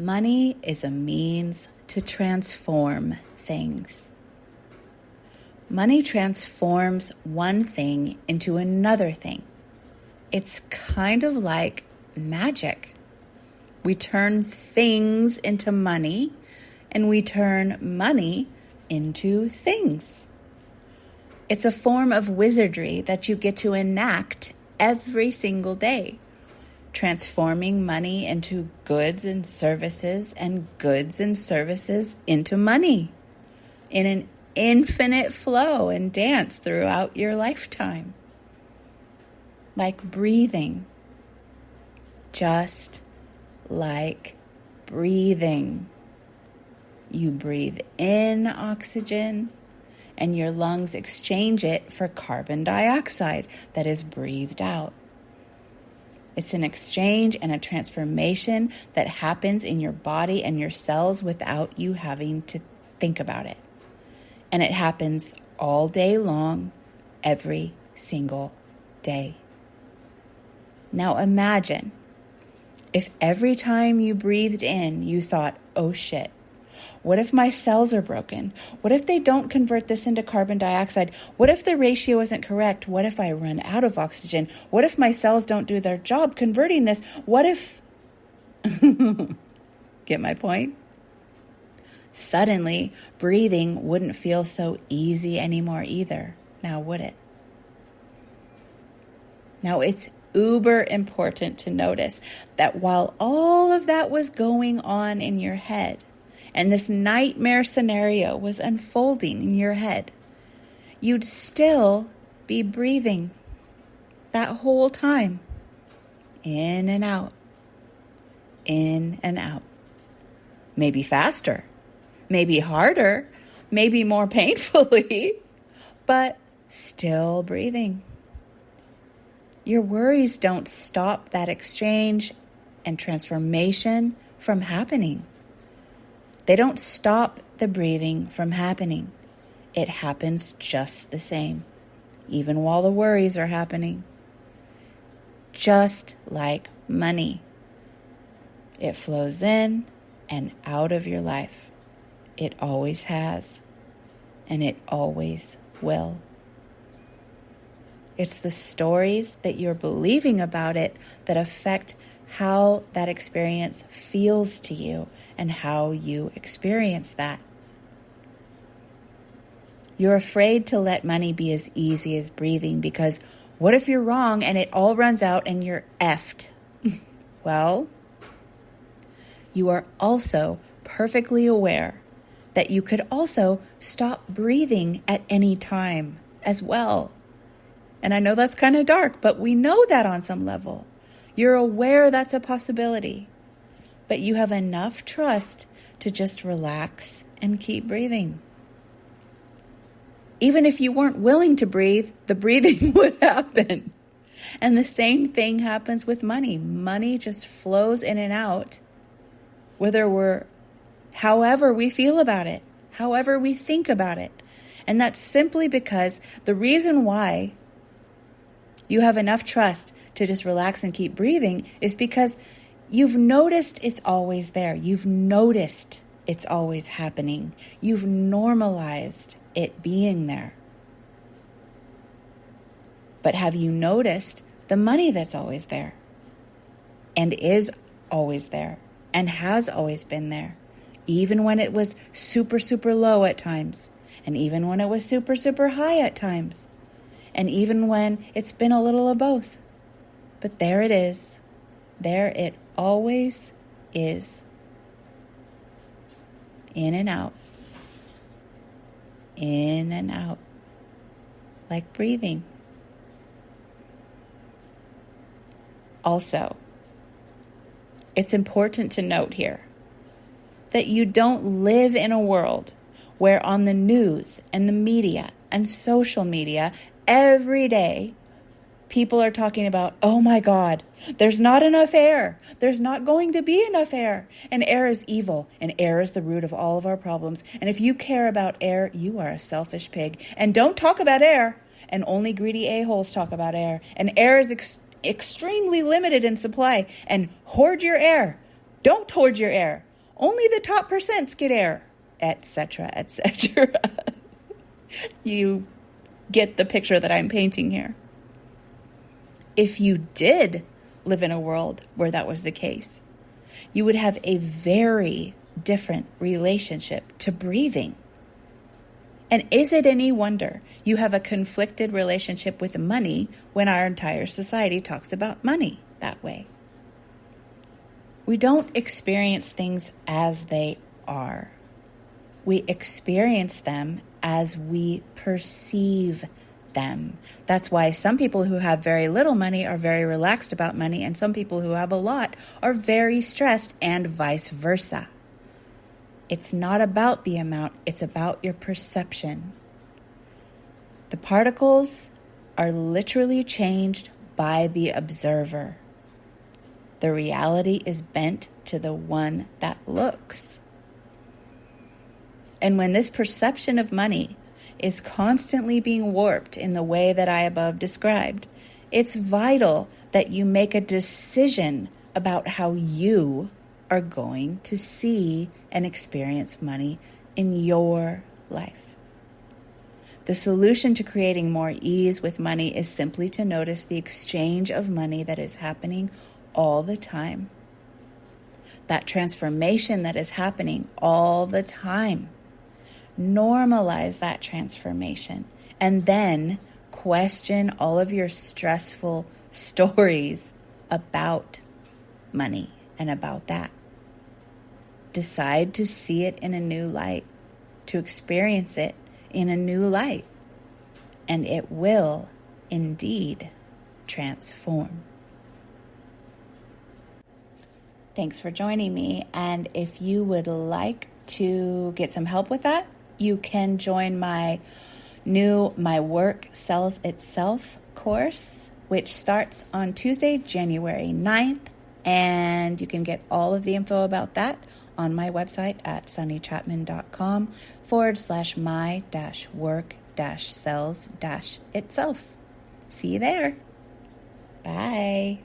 Money is a means to transform things. Money transforms one thing into another thing. It's kind of like magic. We turn things into money, and we turn money into things. It's a form of wizardry that you get to enact every single day, transforming money into goods and services, and goods and services into money in an infinite flow and dance throughout your lifetime. Like breathing. Just like breathing. You breathe in oxygen, and your lungs exchange it for carbon dioxide that is breathed out. It's an exchange and a transformation that happens in your body and your cells without you having to think about it. And it happens all day long, every single day. Now imagine if every time you breathed in, you thought, oh shit, what if my cells are broken? What if they don't convert this into carbon dioxide? What if the ratio isn't correct? What if I run out of oxygen? What if my cells don't do their job converting this? What if... Get my point? Suddenly, breathing wouldn't feel so easy anymore either. Now, would it? Now, it's uber important to notice that while all of that was going on in your head, and this nightmare scenario was unfolding in your head, you'd still be breathing that whole time. In and out. In and out. Maybe faster. Maybe harder, maybe more painfully, but still breathing. Your worries don't stop that exchange and transformation from happening. They don't stop the breathing from happening. It happens just the same, even while the worries are happening. Just like money. It flows in and out of your life. It always has, and it always will. It's the stories that you're believing about it that affect how that experience feels to you and how you experience that. You're afraid to let money be as easy as breathing because what if you're wrong and it all runs out and you're effed? Well, you are also perfectly aware that you could also stop breathing at any time as well. And I know that's kind of dark, but we know that on some level. You're aware that's a possibility, but you have enough trust to just relax and keep breathing. Even if you weren't willing to breathe, the breathing would happen. And the same thing happens with money. Money just flows in and out, however we feel about it, however we think about it. And that's simply because the reason why you have enough trust to just relax and keep breathing is because you've noticed it's always there. You've noticed it's always happening. You've normalized it being there. But have you noticed the money that's always there and is always there and has always been there, even when it was super, super low at times, and even when it was super, super high at times, and even when it's been a little of both? But there it is. There it always is. In and out. In and out. Like breathing. Also, it's important to note here that you don't live in a world where on the news and the media and social media every day people are talking about, oh my God, there's not enough air. There's not going to be enough air. And air is evil. And air is the root of all of our problems. And if you care about air, you are a selfish pig. And don't talk about air. And only greedy a-holes talk about air. And air is extremely limited in supply. And hoard your air. Don't hoard your air. Only the top percents get air, etc., etc. You get the picture that I'm painting here. If you did live in a world where that was the case, you would have a very different relationship to breathing. And is it any wonder you have a conflicted relationship with money when our entire society talks about money that way? We don't experience things as they are. We experience them as we perceive them. That's why some people who have very little money are very relaxed about money, and some people who have a lot are very stressed, and vice versa. It's not about the amount, it's about your perception. The particles are literally changed by the observer. The reality is bent to the one that looks. And when this perception of money is constantly being warped in the way that I above described, it's vital that you make a decision about how you are going to see and experience money in your life. The solution to creating more ease with money is simply to notice the exchange of money that is happening all the time. That transformation that is happening all the time. Normalize that transformation and then question all of your stressful stories about money and about that. Decide to see it in a new light, to experience it in a new light, and it will indeed transform. Thanks for joining me, and if you would like to get some help with that, you can join my new My Work Sells Itself course, which starts on Tuesday, January 9th, and you can get all of the info about that on my website at sunnychapman.com/my-work-sells-itself. See you there. Bye.